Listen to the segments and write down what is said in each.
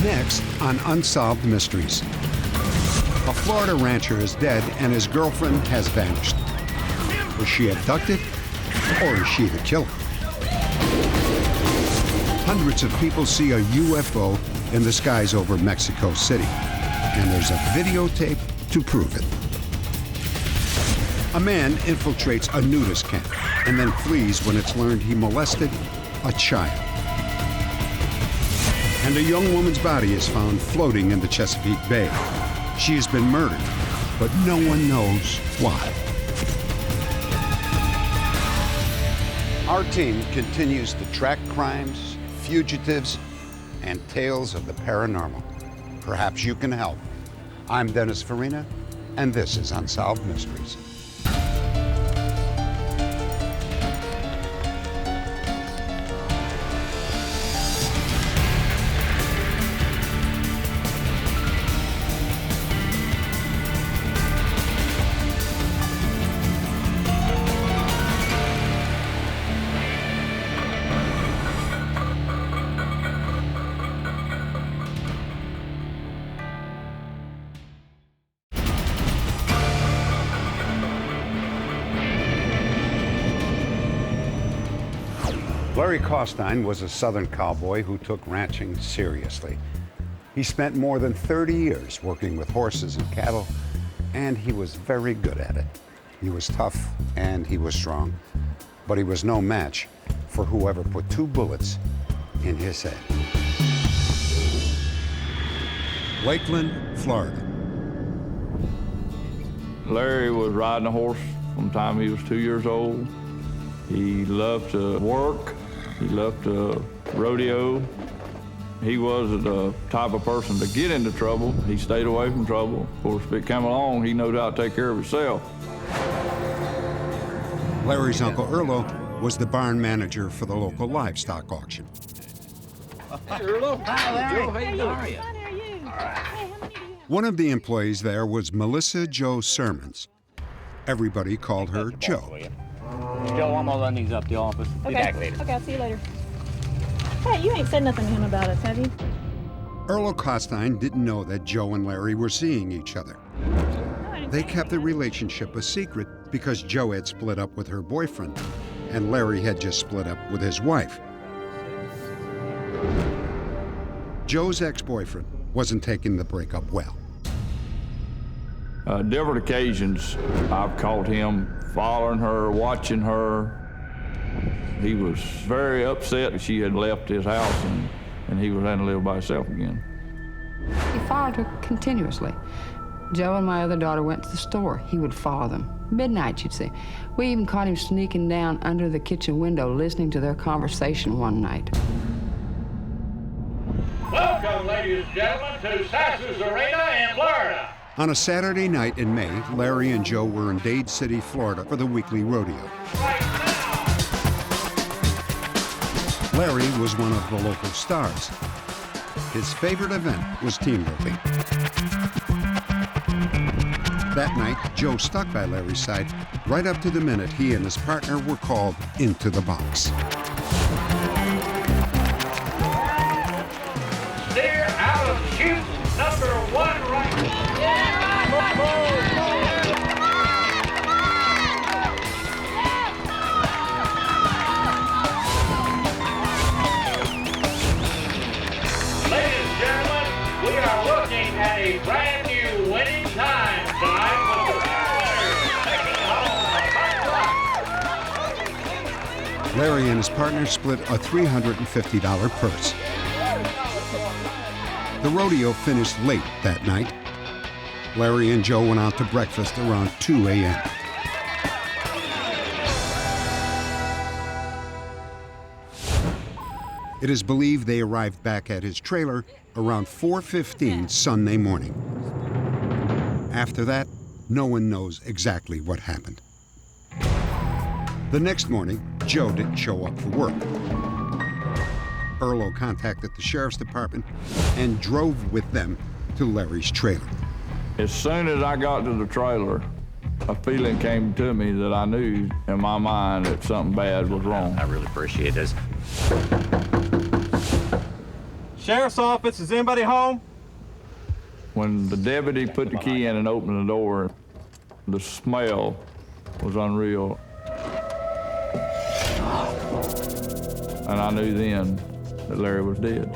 Next on Unsolved Mysteries. A Florida rancher is dead and his girlfriend has vanished. Was she abducted or is she the killer? Hundreds of people see a UFO in the skies over Mexico City, and there's a videotape to prove it. A man infiltrates a nudist camp and then flees when it's learned he molested a child. And a young woman's body is found floating in the Chesapeake Bay. She has been murdered, but no one knows why. Our team continues to track crimes, fugitives, and tales of the paranormal. Perhaps you can help. I'm Dennis Farina, and this is Unsolved Mysteries. Larry Costine was a Southern cowboy who took ranching seriously. He spent more than 30 years working with horses and cattle, and he was very good at it. He was tough and he was strong, but he was no match for whoever put 2 bullets in his head. Lakeland, Florida. Larry was riding a horse from the time he was 2 years old. He loved to work. He loved to rodeo. He wasn't the type of person to get into trouble. He stayed away from trouble. Of course, if it came along, he knew how to take care of himself. Larry's uncle Earlo was the barn manager for the local livestock auction. Hey, Earlo. Hi, Larry. Hey, how are you? How are you? All right. Hey, how many do you have? One of the employees there was Melissa Jo Sermons. Everybody called her Joe. Joe, I'm gonna run these up the office. Be back later. Okay, I'll see you later. Hey, you ain't said nothing to him about us, have you? Earlo Costine didn't know that Joe and Larry were seeing each other. No, I didn't They say kept the anything. relationship a secret because Joe had split up with her boyfriend, and Larry had just split up with his wife. Joe's ex-boyfriend wasn't taking the breakup well. Different occasions, I've caught him following her, watching her. He was very upset that she had left his house and he was having to live by himself again. He followed her continuously. Joe and my other daughter went to the store. He would follow them. Midnight, you'd see. We even caught him sneaking down under the kitchen window listening to their conversation one night. Welcome, ladies and gentlemen, to Sassu's Arena in Florida. On a Saturday night in May, Larry and Joe were in Dade City, Florida for the weekly rodeo. Larry was one of the local stars. His favorite event was team roping. That night, Joe stuck by Larry's side right up to the minute he and his partner were called into the box. Steer out of chute number 1 right. Ladies and gentlemen, we are looking at a brand new winning time tonight with the winners taking home a $5. Larry and his partner split a $350 purse. The rodeo finished late that night. Larry and Joe went out to breakfast around 2 a.m. It is believed they arrived back at his trailer around 4:15 Sunday morning. After that, no one knows exactly what happened. The next morning, Joe didn't show up for work. Earlo contacted the sheriff's department and drove with them to Larry's trailer. As soon as I got to the trailer, a feeling came to me that I knew in my mind that something bad was wrong. I really appreciate this. Sheriff's office, is anybody home? When the deputy put the key in and opened the door, the smell was unreal. And I knew then that Larry was dead.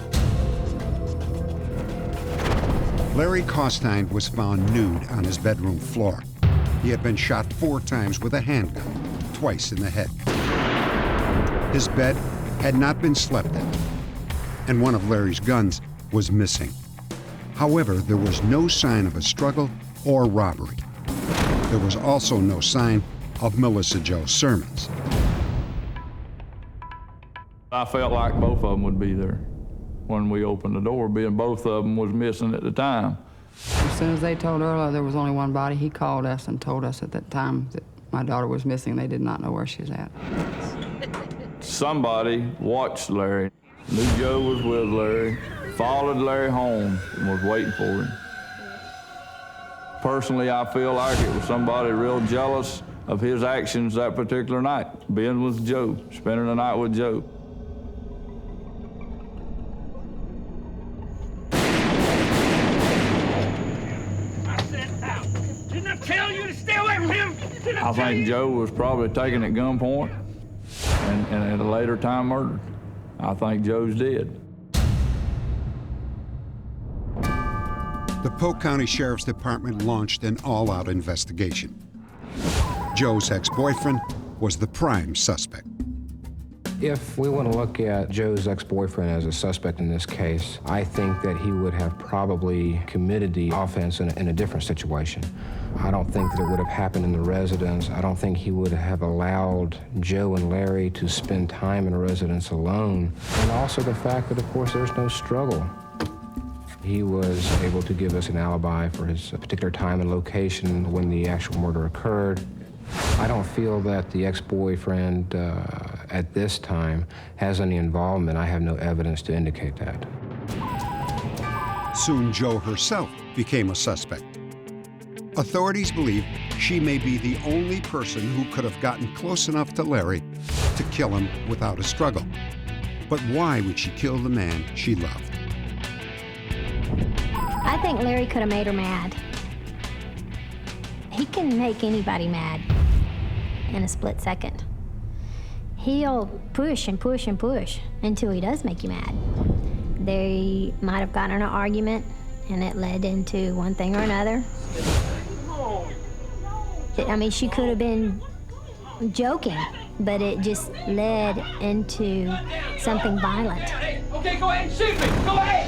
Larry Costine was found nude on his bedroom floor. He had been shot 4 times with a handgun, twice in the head. His bed had not been slept in, and one of Larry's guns was missing. However, there was no sign of a struggle or robbery. There was also no sign of Melissa Jo Sermons. I felt like both of them would be there when we opened the door, being both of them was missing at the time. As soon as they told Earl there was only one body, he called us and told us at that time that my daughter was missing. They did not know where she was at. Somebody watched Larry, knew Joe was with Larry, followed Larry home and was waiting for him. Personally, I feel like it was somebody real jealous of his actions that particular night, being with Joe, spending the night with Joe. Didn't I tell you to stay away from him? I think Joe was probably taken at gunpoint and at a later time murdered. I think Joe's dead. The Polk County Sheriff's Department launched an all-out investigation. Joe's ex-boyfriend was the prime suspect. If we want to look at Joe's ex-boyfriend as a suspect in this case, I think that he would have probably committed the offense in a different situation. I don't think that it would have happened in the residence. I don't think he would have allowed Joe and Larry to spend time in the residence alone. And also the fact that, of course, there's no struggle. He was able to give us an alibi for his particular time and location when the actual murder occurred. I don't feel that the ex-boyfriend at this time has any involvement. I have no evidence to indicate that. Soon Joe herself became a suspect. Authorities believe she may be the only person who could have gotten close enough to Larry to kill him without a struggle. But why would she kill the man she loved? I think Larry could have made her mad. He can make anybody mad in a split second. He'll push and push and push until he does make you mad. They might have gotten in an argument and it led into one thing or another. I mean, she could have been joking, but it just led into something violent. Okay, go ahead and shoot me. Go ahead.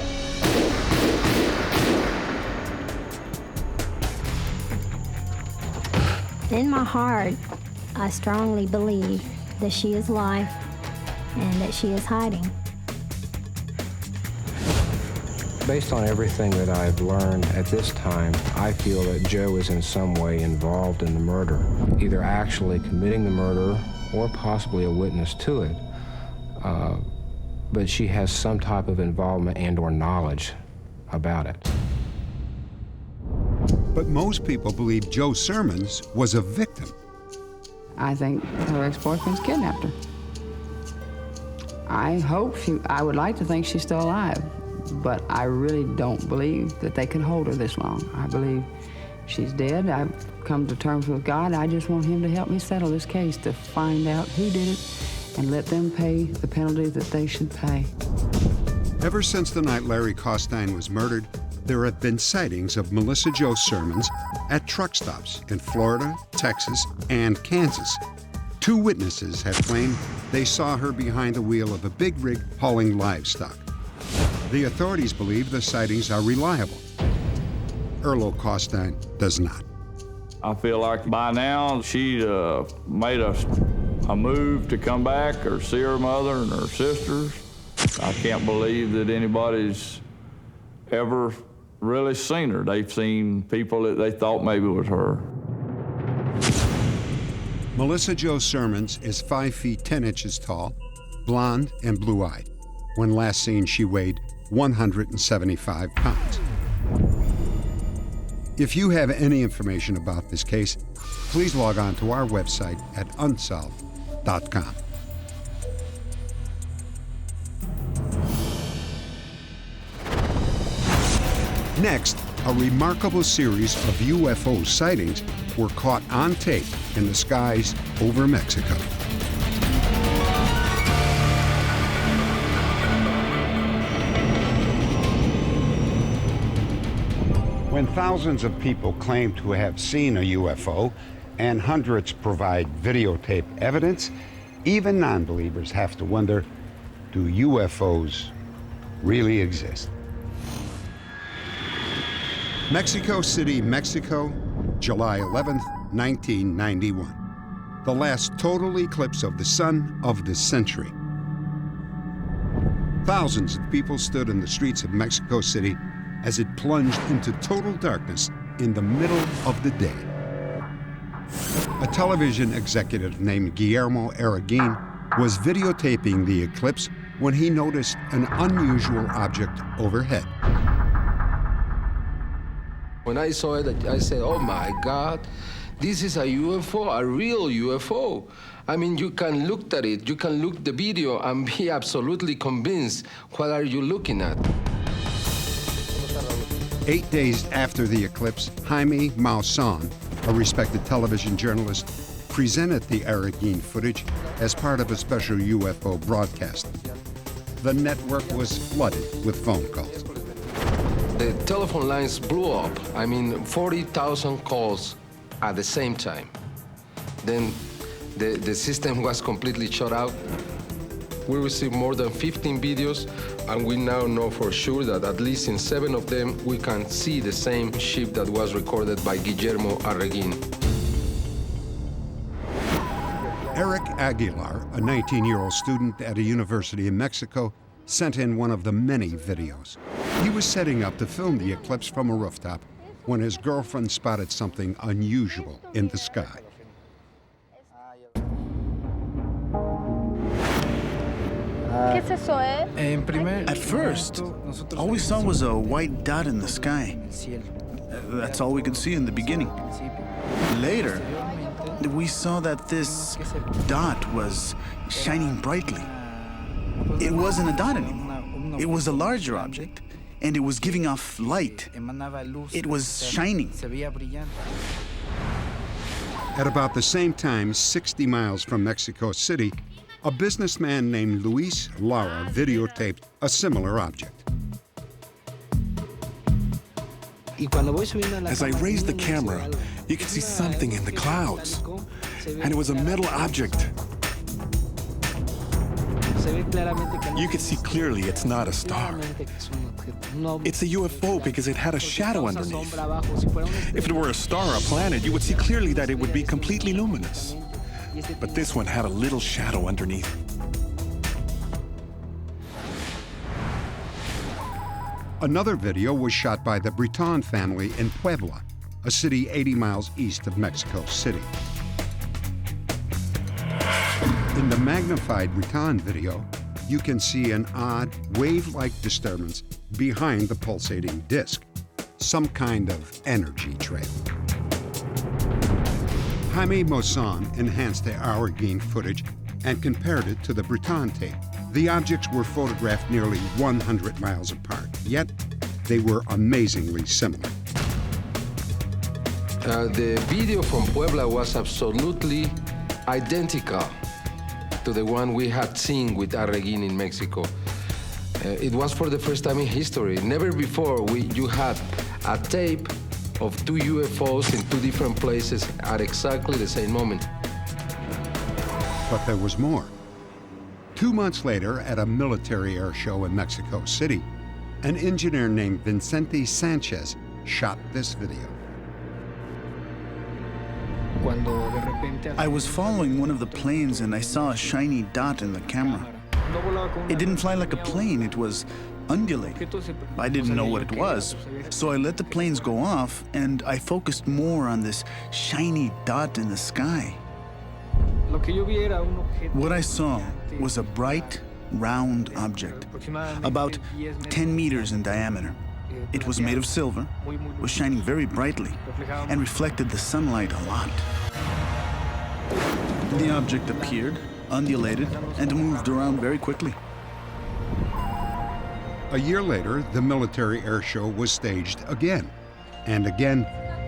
In my heart, I strongly believe that she is alive and that she is hiding. Based on everything that I've learned at this time, I feel that Joe is in some way involved in the murder, either actually committing the murder or possibly a witness to it. But she has some type of involvement and or knowledge about it. But most people believe Joe Sermons was a victim. I think her ex-boyfriend's kidnapped her. I would like to think she's still alive, but I really don't believe that they can hold her this long. I believe she's dead. I've come to terms with God. I just want him to help me settle this case, to find out who did it and let them pay the penalty that they should pay. Ever since the night Larry Costine was murdered, there have been sightings of Melissa Jo Sermons at truck stops in Florida, Texas, and Kansas. 2 witnesses have claimed they saw her behind the wheel of a big rig hauling livestock. The authorities believe the sightings are reliable. Earl Costine does not. I feel like by now she made a move to come back or see her mother and her sisters. I can't believe that anybody's ever really seen her. They've seen people that they thought maybe was her. Melissa Jo Sermons is 5 feet 10 inches tall, blonde and blue-eyed. When last seen, she weighed 175 pounds. If you have any information about this case, please log on to our website at unsolved.com. Next, a remarkable series of UFO sightings were caught on tape in the skies over Mexico. When thousands of people claim to have seen a UFO and hundreds provide videotape evidence, even non-believers have to wonder, do UFOs really exist? Mexico City, Mexico, July 11th, 1991. The last total eclipse of the sun of the century. Thousands of people stood in the streets of Mexico City as it plunged into total darkness in the middle of the day. A television executive named Guillermo Araguin was videotaping the eclipse when he noticed an unusual object overhead. When I saw it, I said, oh my God, this is a UFO, a real UFO. I mean, you can look at it, you can look the video and be absolutely convinced what are you looking at. 8 days after the eclipse, Jaime Maussan, a respected television journalist, presented the Araguin footage as part of a special UFO broadcast. The network was flooded with phone calls. The telephone lines blew up. I mean, 40,000 calls at the same time. Then the system was completely shut out. We received more than 15 videos, and we now know for sure that at least in 7 of them, we can see the same ship that was recorded by Guillermo Araguin. Eric Aguilar, a 19-year-old student at a university in Mexico, sent in one of the many videos. He was setting up to film the eclipse from a rooftop when his girlfriend spotted something unusual in the sky. At first, all we saw was a white dot in the sky. That's all we could see in the beginning. Later, we saw that this dot was shining brightly. It wasn't a dot anymore. It was a larger object, and it was giving off light. It was shining. At about the same time, 60 miles from Mexico City, a businessman named Luis Lara videotaped a similar object. As I raised the camera, you could see something in the clouds, and it was a metal object. You could see clearly it's not a star. It's a UFO because it had a shadow underneath. If it were a star or a planet, you would see clearly that it would be completely luminous. But this one had a little shadow underneath. Another video was shot by the Breton family in Puebla, a city 80 miles east of Mexico City. In the magnified Breton video, you can see an odd, wave-like disturbance behind the pulsating disc, some kind of energy trail. Jaime Maussan enhanced the Araguin footage and compared it to the Breton tape. The objects were photographed nearly 100 miles apart, yet they were amazingly similar. The video from Puebla was absolutely identical to the one we had seen with Araguin in Mexico. It was for the first time in history. Never before you had a tape of 2 UFOs in 2 different places at exactly the same moment. But there was more. 2 months later, at a military air show in Mexico City, an engineer named Vicente Sanchez shot this video. I was following one of the planes and I saw a shiny dot in the camera. It didn't fly like a plane, it was undulating. I didn't know what it was, so I let the planes go off and I focused more on this shiny dot in the sky. What I saw was a bright, round object, about 10 meters in diameter. It was made of silver, was shining very brightly, and reflected the sunlight a lot. The object appeared, undulated, and moved around very quickly. A year later, the military air show was staged again. And again,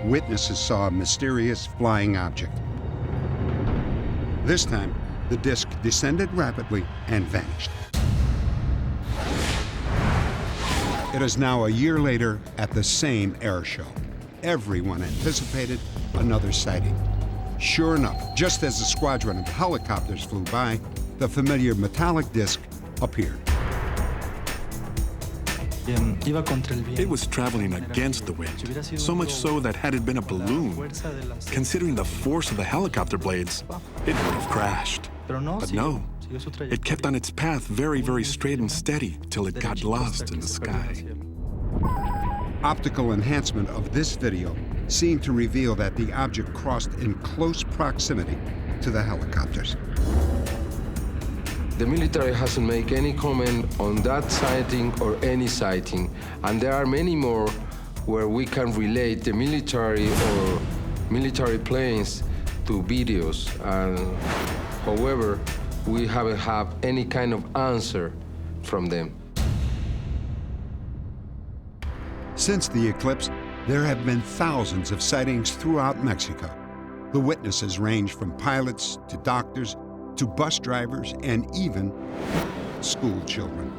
witnesses saw a mysterious flying object. This time, the disc descended rapidly and vanished. It is now a year later at the same air show. Everyone anticipated another sighting. Sure enough, just as a squadron of helicopters flew by, the familiar metallic disc appeared. It was traveling against the wind, so much so that had it been a balloon, considering the force of the helicopter blades, it would have crashed. But no, it kept on its path very, very straight and steady till it got lost in the sky. Optical enhancement of this video seemed to reveal that the object crossed in close proximity to the helicopters. The military hasn't made any comment on that sighting or any sighting, and there are many more where we can relate the military or military planes to videos. However, we haven't had any kind of answer from them. Since the eclipse, there have been thousands of sightings throughout Mexico. The witnesses range from pilots to doctors to bus drivers and even school children.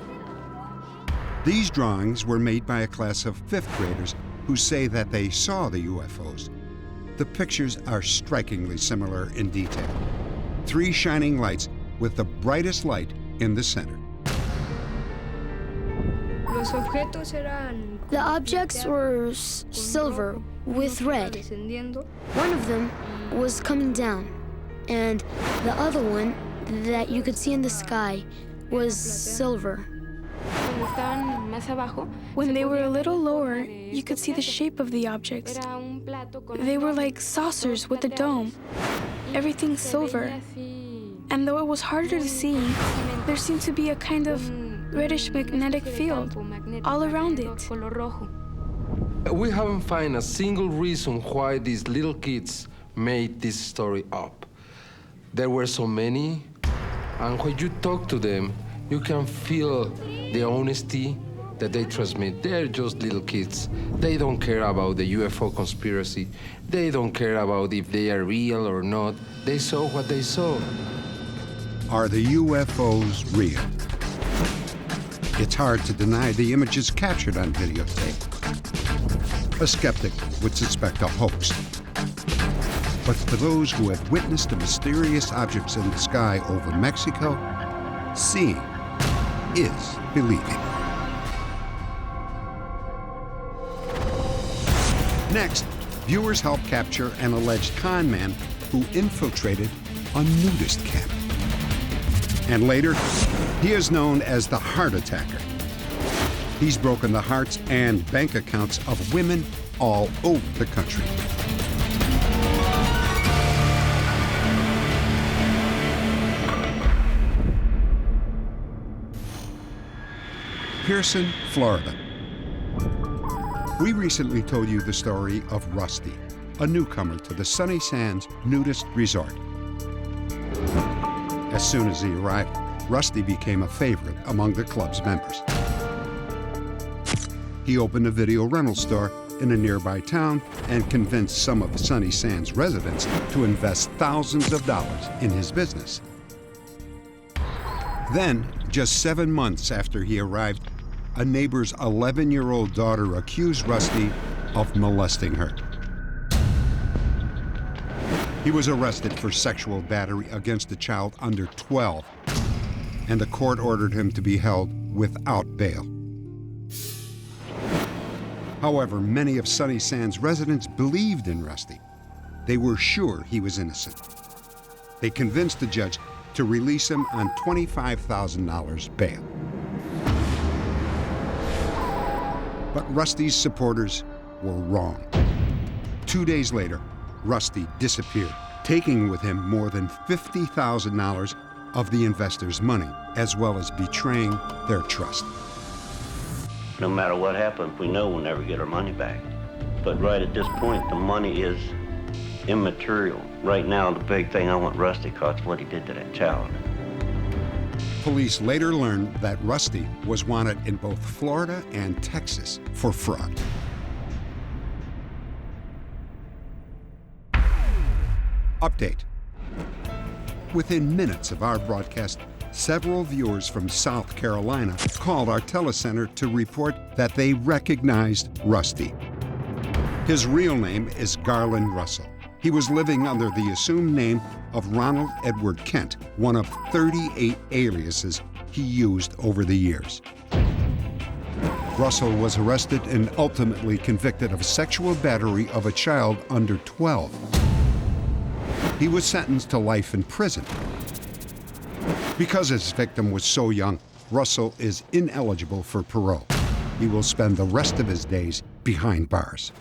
These drawings were made by a class of 5th graders who say that they saw the UFOs. The pictures are strikingly similar in detail. 3 shining lights with the brightest light in the center. The objects were silver with red. One of them was coming down, and the other one that you could see in the sky was silver. When they were a little lower, you could see the shape of the objects. They were like saucers with a dome. Everything silver. And though it was harder to see, there seemed to be a kind of reddish magnetic field all around it. We haven't found a single reason why these little kids made this story up. There were so many, and when you talk to them, you can feel the honesty that they transmit. They're just little kids. They don't care about the UFO conspiracy. They don't care about if they are real or not. They saw what they saw. Are the UFOs real? It's hard to deny the images captured on videotape. A skeptic would suspect a hoax. But for those who have witnessed the mysterious objects in the sky over Mexico, seeing is believing. Next, viewers help capture an alleged con man who infiltrated a nudist camp. And later, he is known as the Heart Attacker. He's broken the hearts and bank accounts of women all over the country. Pearson, Florida. We recently told you the story of Rusty, a newcomer to the Sunny Sands nudist resort. As soon as he arrived, Rusty became a favorite among the club's members. He opened a video rental store in a nearby town and convinced some of the Sunny Sands residents to invest thousands of dollars in his business. Then, just 7 months after he arrived, a neighbor's 11-year-old daughter accused Rusty of molesting her. He was arrested for sexual battery against a child under 12, and the court ordered him to be held without bail. However, many of Sunny Sands residents believed in Rusty. They were sure he was innocent. They convinced the judge to release him on $25,000 bail. But Rusty's supporters were wrong. 2 days later, Rusty disappeared, taking with him more than $50,000 of the investors' money, as well as betraying their trust. No matter what happens, we know we'll never get our money back. But right at this point, the money is immaterial. Right now, the big thing I want Rusty caught is what he did to that child. Police later learned that Rusty was wanted in both Florida and Texas for fraud. Update. Within minutes of our broadcast, several viewers from South Carolina called our telecenter to report that they recognized Rusty. His real name is Garland Russell. He was living under the assumed name of Ronald Edward Kent, one of 38 aliases he used over the years. Russell was arrested and ultimately convicted of sexual battery of a child under 12. He was sentenced to life in prison. Because his victim was so young, Russell is ineligible for parole. He will spend the rest of his days behind bars.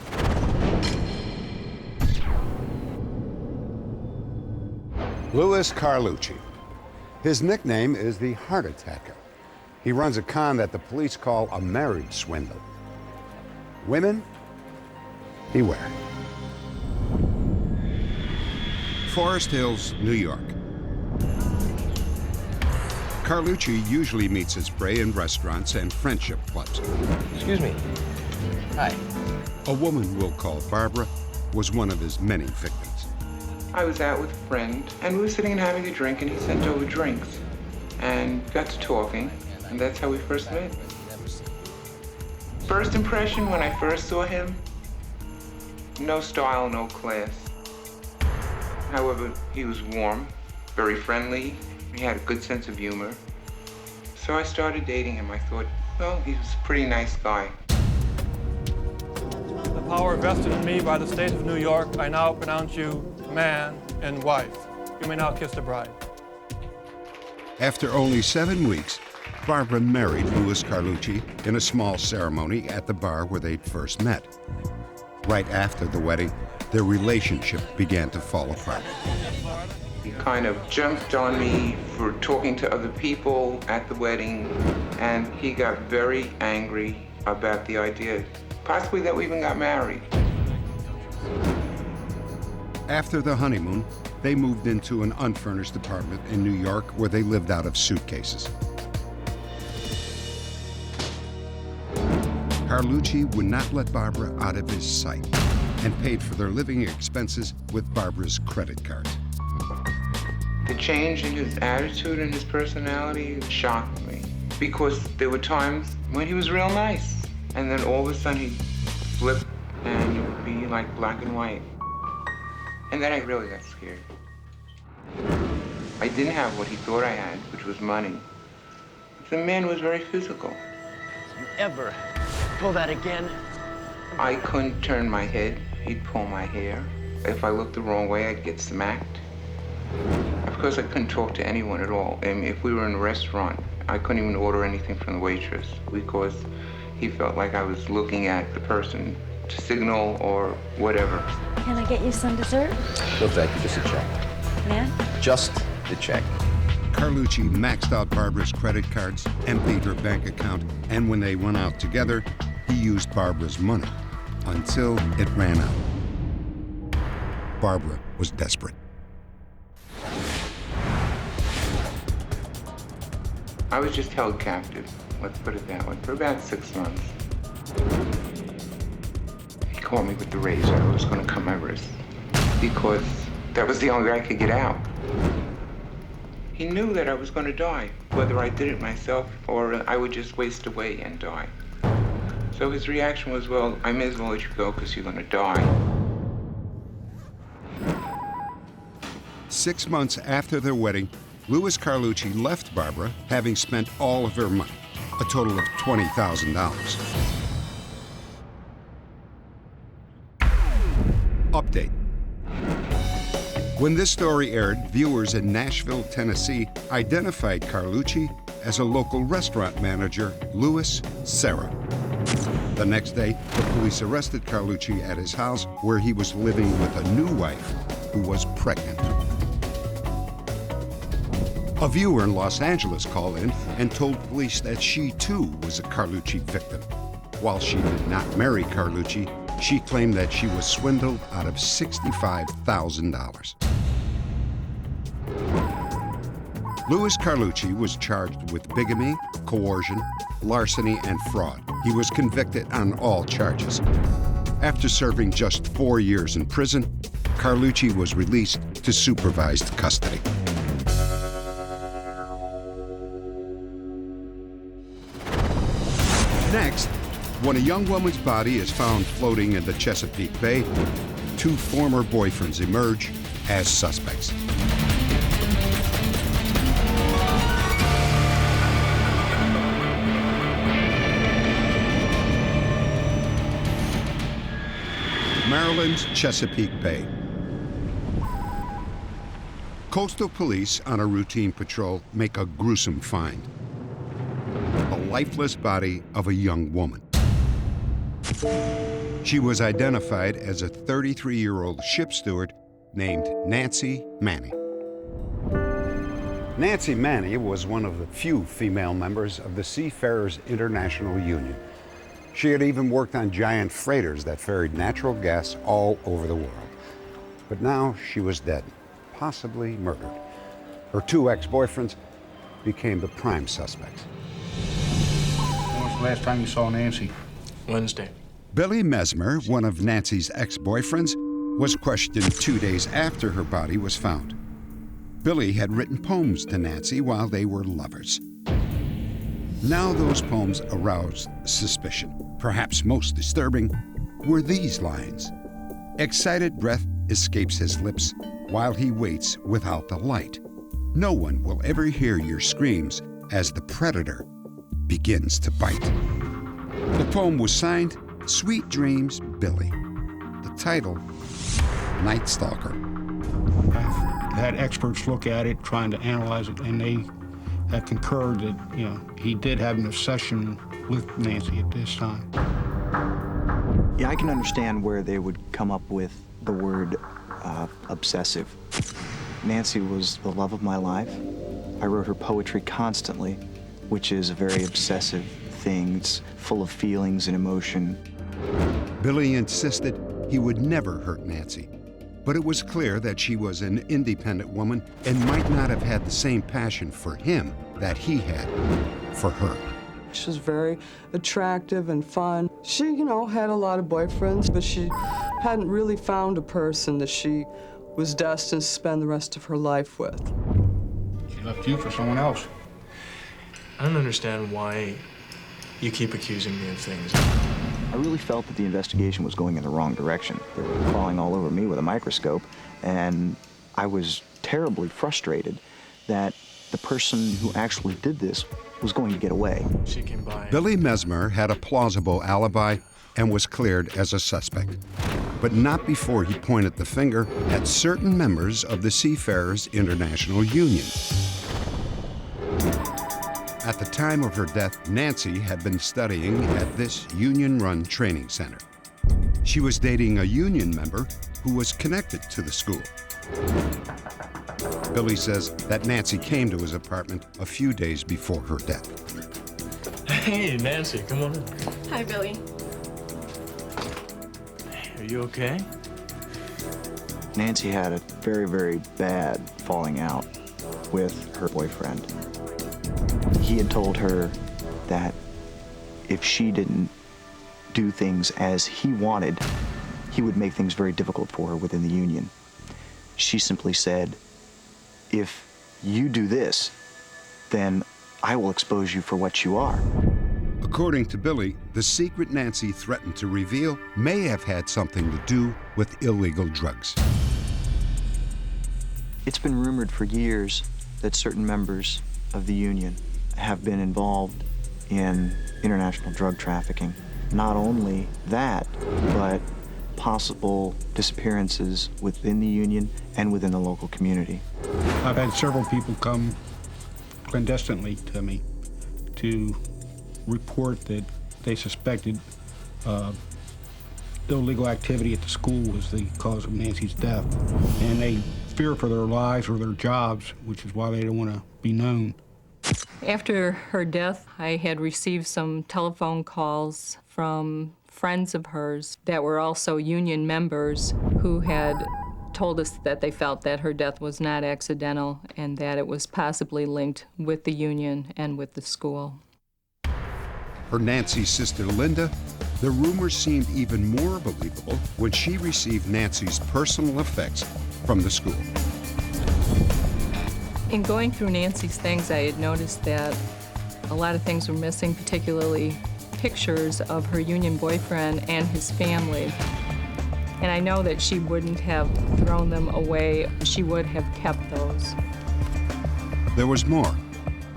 Louis Carlucci. His nickname is the Heart Attacker. He runs a con that the police call a marriage swindle. Women, beware. Forest Hills, New York. Carlucci usually meets his prey in restaurants and friendship clubs. Excuse me. Hi. A woman we'll call Barbara was one of his many victims. I was out with a friend, and we were sitting and having a drink, and he sent over drinks. And got to talking, and that's how we first met. First impression when I first saw him, no style, no class. However, he was warm, very friendly, he had a good sense of humor. So I started dating him. I thought, well, he was a pretty nice guy. The power vested in me by the state of New York, I now pronounce you man and wife. You may now kiss the bride. After only 7 weeks, Barbara married Louis Carlucci in a small ceremony at the bar where they'd first met. Right after the wedding, their relationship began to fall apart. He kind of jumped on me for talking to other people at the wedding, and he got very angry about the idea, possibly that we even got married. After the honeymoon, they moved into an unfurnished apartment in New York where they lived out of suitcases. Carlucci would not let Barbara out of his sight and paid for their living expenses with Barbara's credit card. The change in his attitude and his personality shocked me, because there were times when he was real nice, and then all of a sudden he'd flip and it would be like black and white. And then I really got scared. I didn't have what he thought I had, which was money. The man was very physical. If you ever pull that again. I couldn't turn my head. He'd pull my hair. If I looked the wrong way, I'd get smacked. Of course, I couldn't talk to anyone at all. I mean, if we were in a restaurant, I couldn't even order anything from the waitress because he felt like I was looking at the person to signal or whatever. Can I get you some dessert? No, thank you. Just a check. Yeah? Just the check. Carlucci maxed out Barbara's credit cards, emptied her bank account, and when they went out together, he used Barbara's money until it ran out. Barbara was desperate. I was just held captive, let's put it that way, for about 6 months. He caught me with the razor. I was going to cut my wrist because that was the only way I could get out. He knew that I was going to die, whether I did it myself or I would just waste away and die. So his reaction was, well, I may as well let you go because you're going to die. 6 months after their wedding, Louis Carlucci left Barbara, having spent all of her money, a total of $20,000. Update. When this story aired, viewers in Nashville, Tennessee identified Carlucci as a local restaurant manager, Louis Serra. The next day, the police arrested Carlucci at his house where he was living with a new wife who was pregnant. A viewer in Los Angeles called in and told police that she too was a Carlucci victim. While she did not marry Carlucci, she claimed that she was swindled out of $65,000. Louis Carlucci was charged with bigamy, coercion, larceny, and fraud. He was convicted on all charges. After serving just 4 years in prison, Carlucci was released to supervised custody. Next, when a young woman's body is found floating in the Chesapeake Bay, 2 former boyfriends emerge as suspects. Maryland's Chesapeake Bay. Coastal police on a routine patrol make a gruesome find: a lifeless body of a young woman. She was identified as a 33-year-old ship steward named Nancy Manny. Nancy Manny was one of the few female members of the Seafarers International Union. She had even worked on giant freighters that ferried natural gas all over the world. But now she was dead, possibly murdered. Her 2 ex-boyfriends became the prime suspects. When was the last time you saw Nancy? Wednesday. Billy Mesmer, one of Nancy's ex-boyfriends, was questioned 2 days after her body was found. Billy had written poems to Nancy while they were lovers. Now those poems aroused suspicion. Perhaps most disturbing were these lines. Excited breath escapes his lips while he waits without the light. No one will ever hear your screams as the predator begins to bite. The poem was signed Sweet Dreams, Billy. The title, Night Stalker. I've had experts look at it, trying to analyze it, and they have concurred that, he did have an obsession with Nancy at this time. Yeah, I can understand where they would come up with the word obsessive. Nancy was the love of my life. I wrote her poetry constantly, which is a very obsessive thing. It's full of feelings and emotion. Billy insisted he would never hurt Nancy, but it was clear that she was an independent woman and might not have had the same passion for him that he had for her. She was very attractive and fun. She, had a lot of boyfriends, but she hadn't really found a person that she was destined to spend the rest of her life with. She left you for someone else. I don't understand why you keep accusing me of things. I really felt that the investigation was going in the wrong direction. They were crawling all over me with a microscope, and I was terribly frustrated that the person who actually did this was going to get away. She came by. Billy Mesmer had a plausible alibi and was cleared as a suspect, but not before he pointed the finger at certain members of the Seafarers International Union. At the time of her death, Nancy had been studying at this union-run training center. She was dating a union member who was connected to the school. Billy says that Nancy came to his apartment a few days before her death. Hey, Nancy, come on in. Hi, Billy. Are you okay? Nancy had a very, very bad falling out with her boyfriend. He had told her that if she didn't do things as he wanted, he would make things very difficult for her within the union. She simply said, if you do this, then I will expose you for what you are. According to Billy, the secret Nancy threatened to reveal may have had something to do with illegal drugs. It's been rumored for years that certain members of the union have been involved in international drug trafficking. Not only that, but possible disappearances within the union and within the local community. I've had several people come clandestinely to me to report that they suspected illegal activity at the school was the cause of Nancy's death. And they fear for their lives or their jobs, which is why they don't want to be known. After her death, I had received some telephone calls from friends of hers that were also union members who had told us that they felt that her death was not accidental and that it was possibly linked with the union and with the school. For Nancy's sister Linda, the rumors seemed even more believable when she received Nancy's personal effects from the school. In going through Nancy's things, I had noticed that a lot of things were missing, particularly pictures of her union boyfriend and his family. And I know that she wouldn't have thrown them away. She would have kept those. There was more.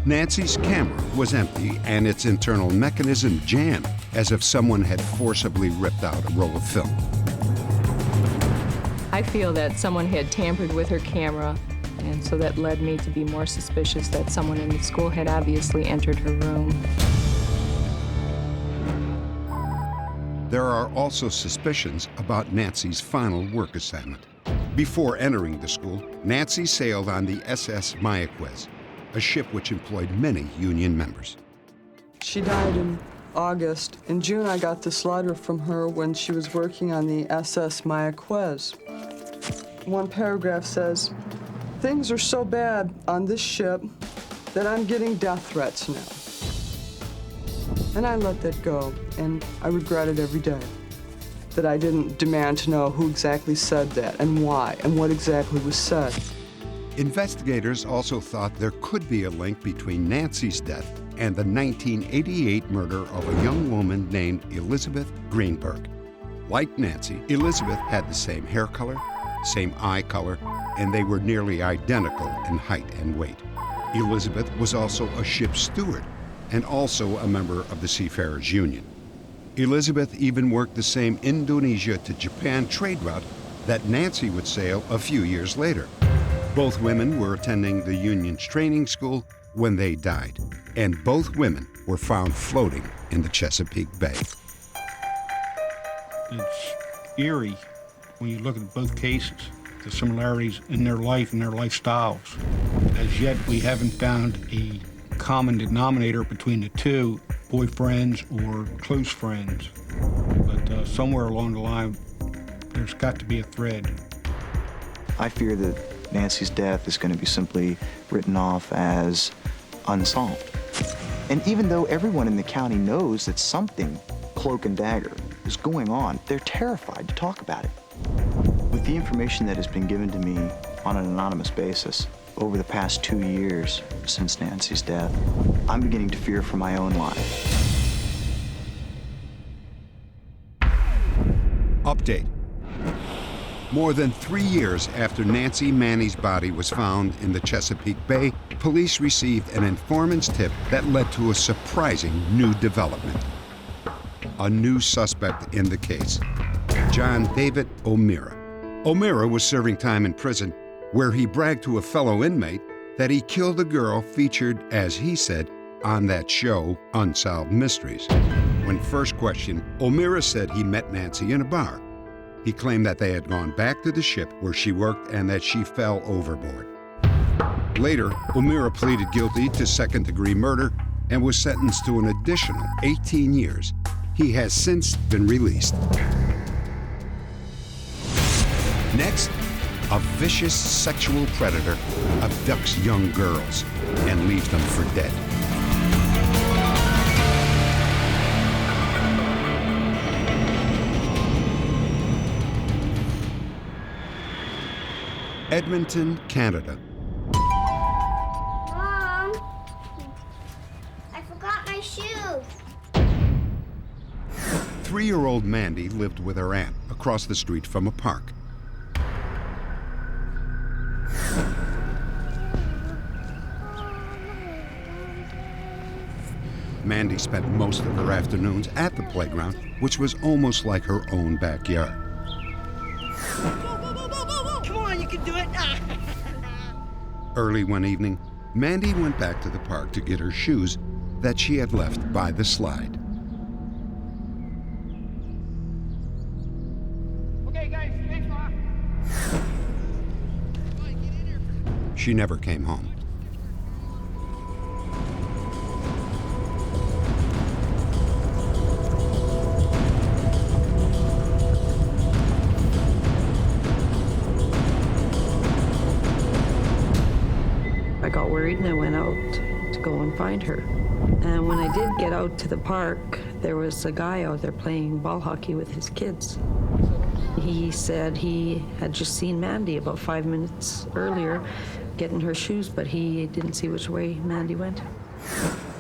Nancy's camera was empty and its internal mechanism jammed, as if someone had forcibly ripped out a roll of film. I feel that someone had tampered with her camera, and so that led me to be more suspicious that someone in the school had obviously entered her room. There are also suspicions about Nancy's final work assignment. Before entering the school, Nancy sailed on the SS Mayaquez, a ship which employed many union members. She died in August. In June, I got this letter from her when she was working on the SS Mayaquez. One paragraph says, "Things are so bad on this ship that I'm getting death threats now." And I let that go, and I regret it every day that I didn't demand to know who exactly said that and why and what exactly was said. Investigators also thought there could be a link between Nancy's death and the 1988 murder of a young woman named Elizabeth Greenberg. Like Nancy, Elizabeth had the same hair color, same eye color, and they were nearly identical in height and weight. Elizabeth was also a ship's steward and also a member of the Seafarers Union. Elizabeth even worked the same Indonesia to Japan trade route that Nancy would sail a few years later. Both women were attending the union's training school when they died, and both women were found floating in the Chesapeake Bay. It's eerie when you look at both cases, the similarities in their life and their lifestyles. As yet, we haven't found a common denominator between the two, boyfriends or close friends. But somewhere along the line, there's got to be a thread. I fear that Nancy's death is going to be simply written off as unsolved. And even though everyone in the county knows that something cloak and dagger is going on, they're terrified to talk about it. With the information that has been given to me on an anonymous basis over the past 2 years since Nancy's death, I'm beginning to fear for my own life. Update. More than 3 years after Nancy Manny's body was found in the Chesapeake Bay, police received an informant's tip that led to a surprising new development. A new suspect in the case, John David O'Meara. O'Meara was serving time in prison where he bragged to a fellow inmate that he killed a girl featured, as he said, on that show, Unsolved Mysteries. When first questioned, O'Meara said he met Nancy in a bar. He claimed that they had gone back to the ship where she worked and that she fell overboard. Later, O'Meara pleaded guilty to second-degree murder and was sentenced to an additional 18 years. He has since been released. Next, a vicious sexual predator abducts young girls and leaves them for dead. Edmonton, Canada. Mom, I forgot my shoes. 3-year-old Mandy lived with her aunt across the street from a park. Mandy spent most of her afternoons at the playground, which was almost like her own backyard. Come on, you can do it. Early one evening, Mandy went back to the park to get her shoes that she had left by the slide. Okay, guys, thanks, Ma. She never came home. out to go and find her. And when I did get out to the park, there was a guy out there playing ball hockey with his kids. He said he had just seen Mandy about 5 minutes earlier getting her shoes, but he didn't see which way Mandy went.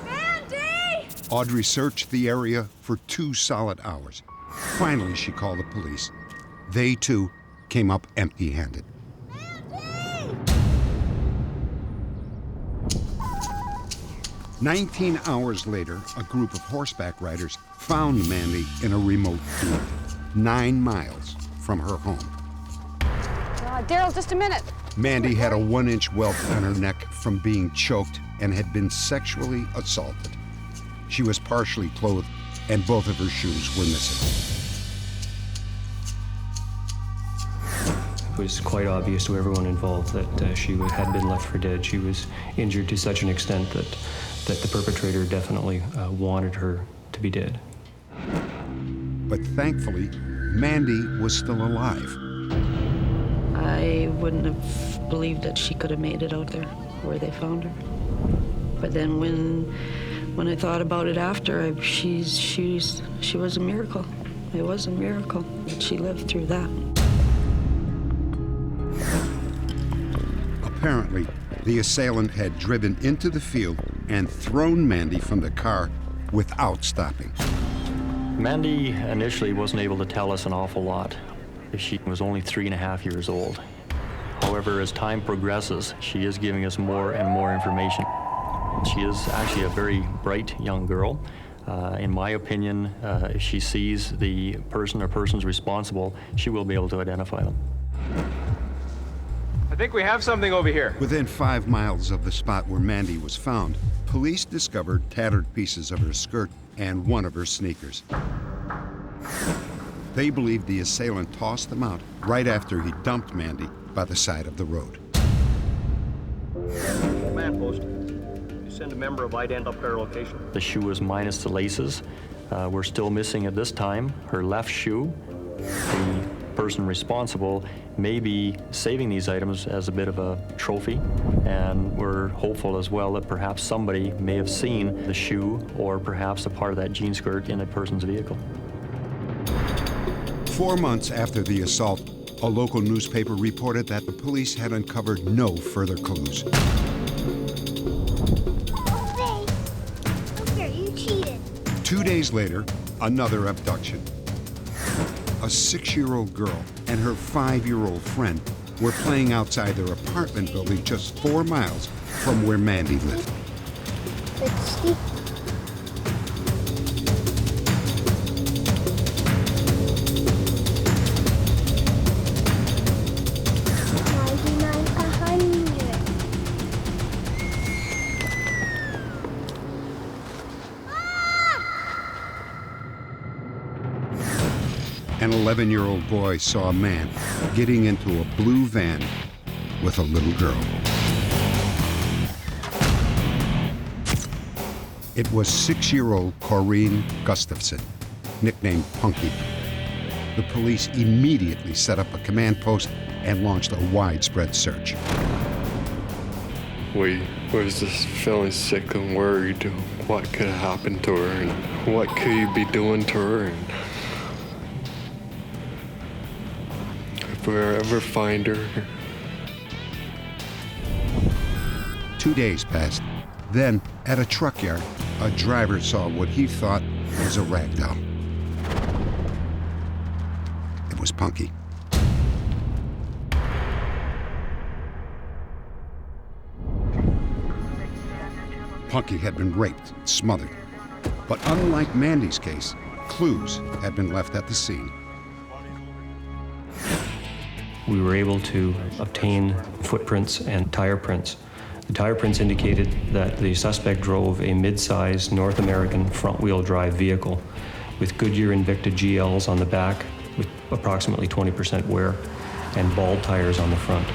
Mandy! Audrey searched the area for 2 solid hours. Finally, she called the police. They, too, came up empty-handed. 19 hours later, a group of horseback riders found Mandy in a remote field, 9 miles from her home. Daryl, just a minute. Mandy had a 1-inch welt on her neck from being choked and had been sexually assaulted. She was partially clothed, and both of her shoes were missing. It was quite obvious to everyone involved that she had been left for dead. She was injured to such an extent that the perpetrator definitely wanted her to be dead. But thankfully, Mandy was still alive. I wouldn't have believed that she could have made it out there where they found her. But then when I thought about it after, she was a miracle. It was a miracle that she lived through that. Apparently, the assailant had driven into the field and thrown Mandy from the car without stopping. Mandy initially wasn't able to tell us an awful lot. She was only 3.5 years old. However, as time progresses, she is giving us more and more information. She is actually a very bright young girl. In my opinion, if she sees the person or persons responsible, she will be able to identify them. I think we have something over here. Within 5 miles of the spot where Mandy was found, police discovered tattered pieces of her skirt and one of her sneakers. They believed the assailant tossed them out right after he dumped Mandy by the side of the road. Command post. You send a member of IDENT up her location. The shoe was minus the laces. We're still missing at this time her left shoe. The person responsible may be saving these items as a bit of a trophy, and we're hopeful as well that perhaps somebody may have seen the shoe or perhaps a part of that jean skirt in a person's vehicle. 4 months after the assault, a local newspaper reported that the police had uncovered no further clues. Okay, you cheated. 2 days later, another abduction. A 6-year-old girl and her 5-year-old friend were playing outside their apartment building just 4 miles from where Mandy lived. An 11-year-old boy saw a man getting into a blue van with a little girl. It was 6-year-old Corinne Gustafson, nicknamed Punky. The police immediately set up a command post and launched a widespread search. We was just feeling sick and worried what could have happened to her and what could you be doing to her. And if we ever find her. 2 days passed. Then, at a truck yard, a driver saw what he thought was a rag doll. It was Punky. Punky had been raped, smothered. But unlike Mandy's case, clues had been left at the scene. We were able to obtain footprints and tire prints. The tire prints indicated that the suspect drove a mid-size North American front-wheel drive vehicle with Goodyear Invicta GLs on the back with approximately 20% wear and bald tires on the front.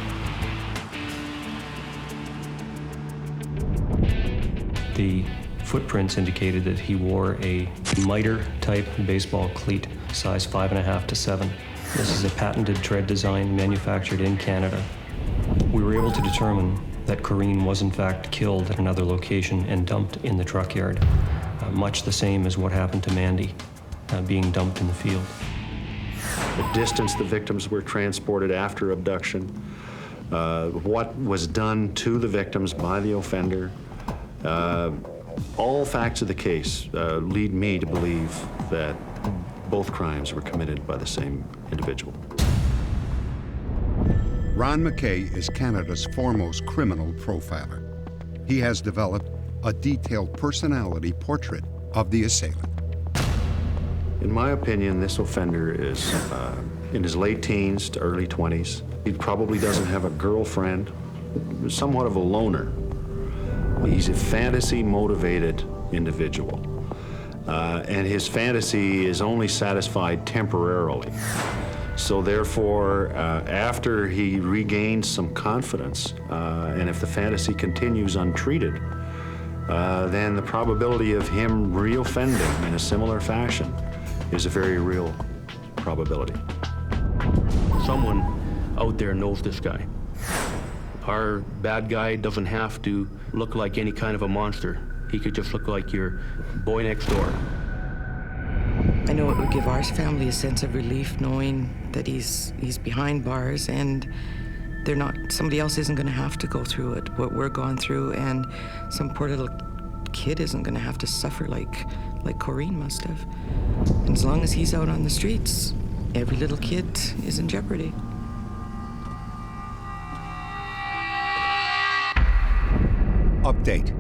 The footprints indicated that he wore a miter-type baseball cleat, size 5.5 to 7. This is a patented tread design manufactured in Canada. We were able to determine that Corinne was in fact killed at another location and dumped in the truck yard, much the same as what happened to Mandy, being dumped in the field. The distance the victims were transported after abduction, what was done to the victims by the offender, all facts of the case lead me to believe that both crimes were committed by the same individual. Ron McKay is Canada's foremost criminal profiler. He has developed a detailed personality portrait of the assailant. In my opinion, this offender is in his late teens to early 20s. He probably doesn't have a girlfriend, somewhat of a loner. He's a fantasy-motivated individual, and his fantasy is only satisfied temporarily. So therefore, after he regains some confidence, and if the fantasy continues untreated, then the probability of him reoffending in a similar fashion is a very real probability. Someone out there knows this guy. Our bad guy doesn't have to look like any kind of a monster. He could just look like your boy next door. I know it would give our family a sense of relief knowing that he's behind bars and somebody else isn't going to have to go through it, what we're going through, and some poor little kid isn't going to have to suffer like Corinne must have. And as long as he's out on the streets, every little kid is in jeopardy. Update.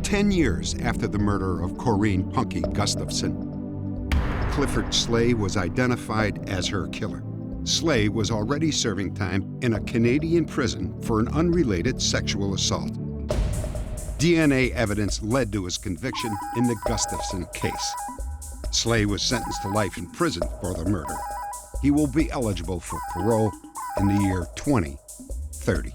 10 years after the murder of Corinne Punky Gustafson, Clifford Slay was identified as her killer. Slay was already serving time in a Canadian prison for an unrelated sexual assault. DNA evidence led to his conviction in the Gustafson case. Slay was sentenced to life in prison for the murder. He will be eligible for parole in the year 2030.